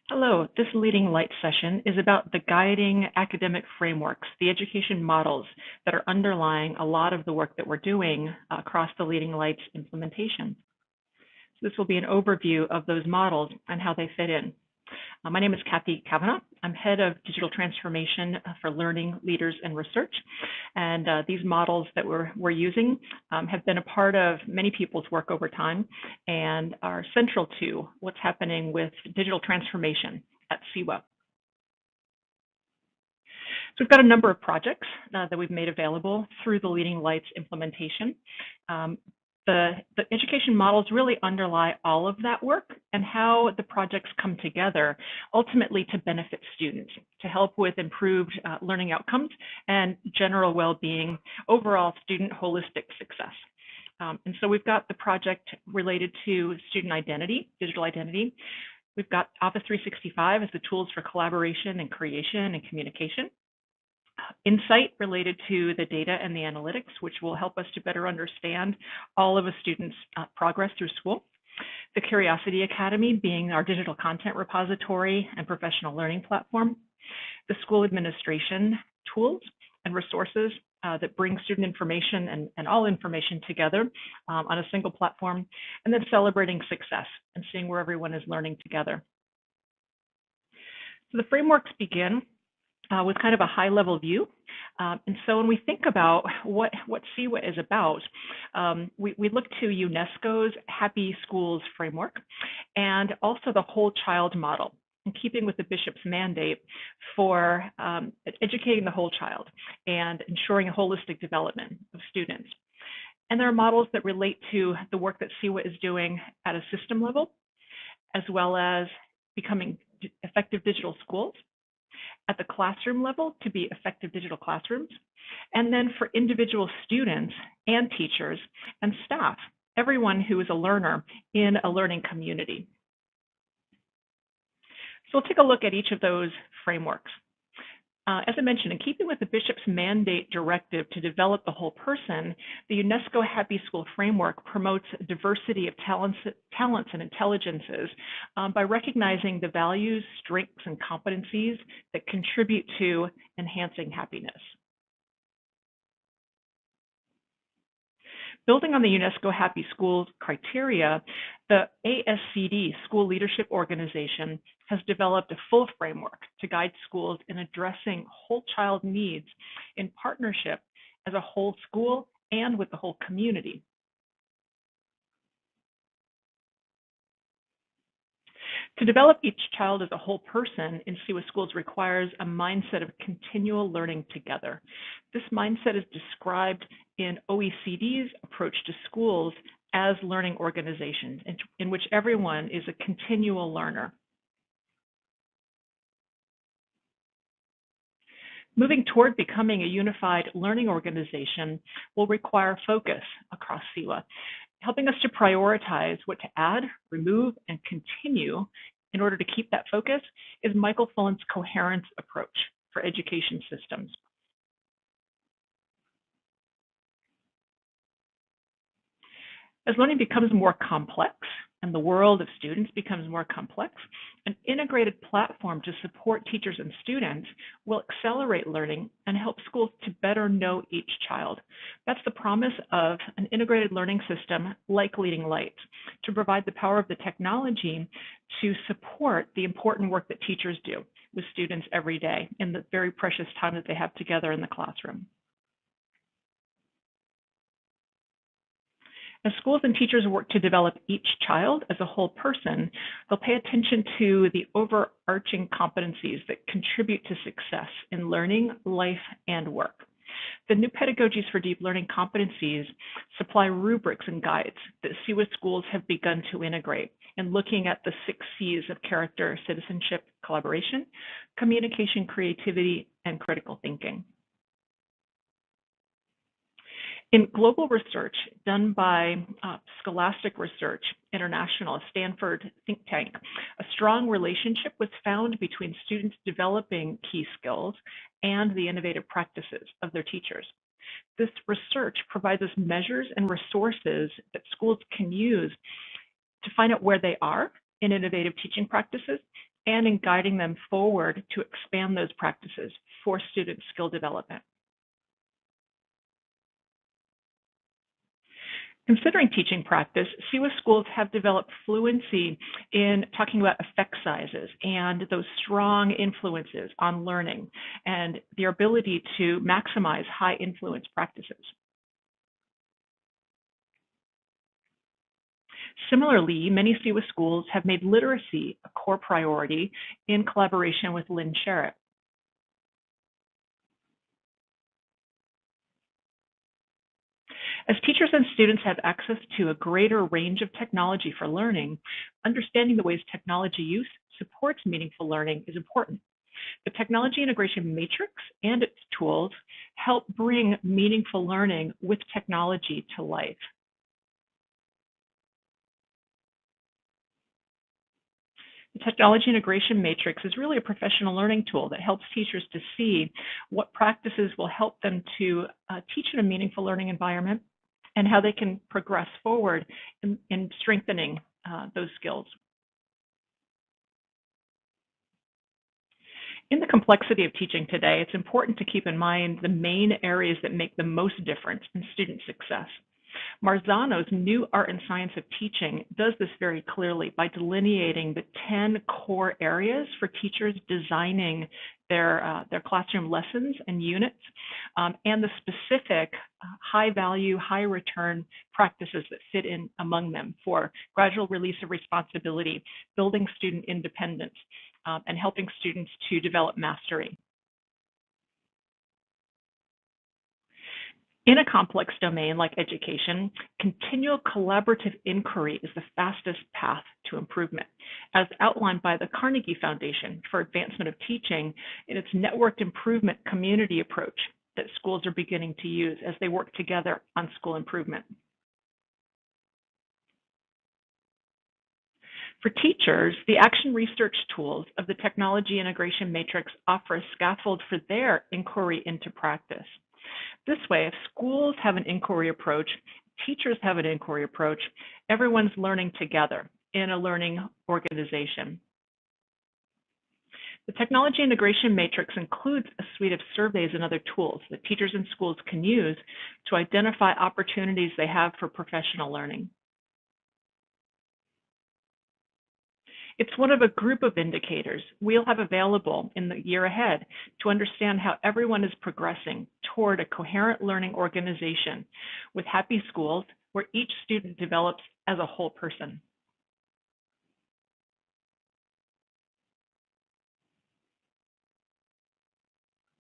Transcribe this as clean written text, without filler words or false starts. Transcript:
Hello, this Leading Light session is about the guiding academic frameworks, the education models that are underlying a lot of the work that we're doing across the Leading Lights implementation. So this will be an overview of those models and how they fit in. My name is Kathy Kavanaugh. I'm head of digital transformation for learning, leaders, and research. And these models that we're using have been a part of many people's work over time and are central to what's happening with digital transformation at CEWA. So we've got a number of projects that we've made available through the Leading Lights implementation. The education models really underlie all of that work and how the projects come together ultimately to benefit students, to help with improved learning outcomes and general well-being, overall student holistic success. And so we've got the project related to student identity, digital identity. We've got Office 365 as the tools for collaboration and creation and communication. Insight related to the data and the analytics, which will help us to better understand all of a student's progress through school. The Curiosity Academy being our digital content repository and professional learning platform. The school administration tools and resources that bring student information and all information together on a single platform. And then celebrating success and seeing where everyone is learning together. So the frameworks begin with kind of a high-level view. And so when we think about what CEWA is about, we look to UNESCO's Happy Schools framework and also the whole child model, in keeping with the bishop's mandate for educating the whole child and ensuring a holistic development of students. And there are models that relate to the work that CEWA is doing at a system level, as well as becoming effective digital schools, at the classroom level to be effective digital classrooms, and then for individual students and teachers and staff, everyone who is a learner in a learning community. So we'll take a look at each of those frameworks. As I mentioned, in keeping with the bishop's mandate directive to develop the whole person, the UNESCO Happy School framework promotes diversity of talents and intelligences by recognizing the values, strengths, and competencies that contribute to enhancing happiness. Building on the UNESCO Happy Schools criteria, the ASCD School Leadership Organization has developed a full framework to guide schools in addressing whole child needs in partnership as a whole school and with the whole community. To develop each child as a whole person in CEWA schools requires a mindset of continual learning together. This mindset is described in OECD's approach to schools as learning organizations, in which everyone is a continual learner. Moving toward becoming a unified learning organization will require focus across CEWA, helping us to prioritize what to add, remove, and continue in order to keep that focus is Michael Fullen's coherence approach for education systems. As learning becomes more complex and the world of students becomes more complex, an integrated platform to support teachers and students will accelerate learning and help schools to better know each child. That's the promise of an integrated learning system like Leading Lights, to provide the power of the technology to support the important work that teachers do with students every day in the very precious time that they have together in the classroom. As schools and teachers work to develop each child as a whole person, they'll pay attention to the overarching competencies that contribute to success in learning, life, and work. The new pedagogies for deep learning competencies supply rubrics and guides that CEWA schools have begun to integrate in looking at the 6 C's of character, citizenship, collaboration, communication, creativity, and critical thinking. In global research done by Scholastic Research International, a Stanford think tank, a strong relationship was found between students developing key skills and the innovative practices of their teachers. This research provides us measures and resources that schools can use to find out where they are in innovative teaching practices and in guiding them forward to expand those practices for student skill development. Considering teaching practice, CWIS schools have developed fluency in talking about effect sizes and those strong influences on learning and their ability to maximize high influence practices. Similarly, many CWIS schools have made literacy a core priority in collaboration with Lynn Sherritt. As teachers and students have access to a greater range of technology for learning, understanding the ways technology use supports meaningful learning is important. The technology integration matrix and its tools help bring meaningful learning with technology to life. The technology integration matrix is really a professional learning tool that helps teachers to see what practices will help them to teach in a meaningful learning environment and how they can progress forward in strengthening those skills. In the complexity of teaching today, it's important to keep in mind the main areas that make the most difference in student success. Marzano's New Art and Science of Teaching does this very clearly by delineating the 10 core areas for teachers designing their classroom lessons and units, and the specific high-value, high-return practices that fit in among them for gradual release of responsibility, building student independence, and helping students to develop mastery. In a complex domain like education, continual collaborative inquiry is the fastest path to improvement, as outlined by the Carnegie Foundation for Advancement of Teaching in its networked improvement community approach that schools are beginning to use as they work together on school improvement. For teachers, the action research tools of the Technology Integration Matrix offer a scaffold for their inquiry into practice. This way, if schools have an inquiry approach, teachers have an inquiry approach, everyone's learning together in a learning organization. The Technology Integration Matrix includes a suite of surveys and other tools that teachers and schools can use to identify opportunities they have for professional learning. It's one of a group of indicators we'll have available in the year ahead to understand how everyone is progressing toward a coherent learning organization with happy schools where each student develops as a whole person.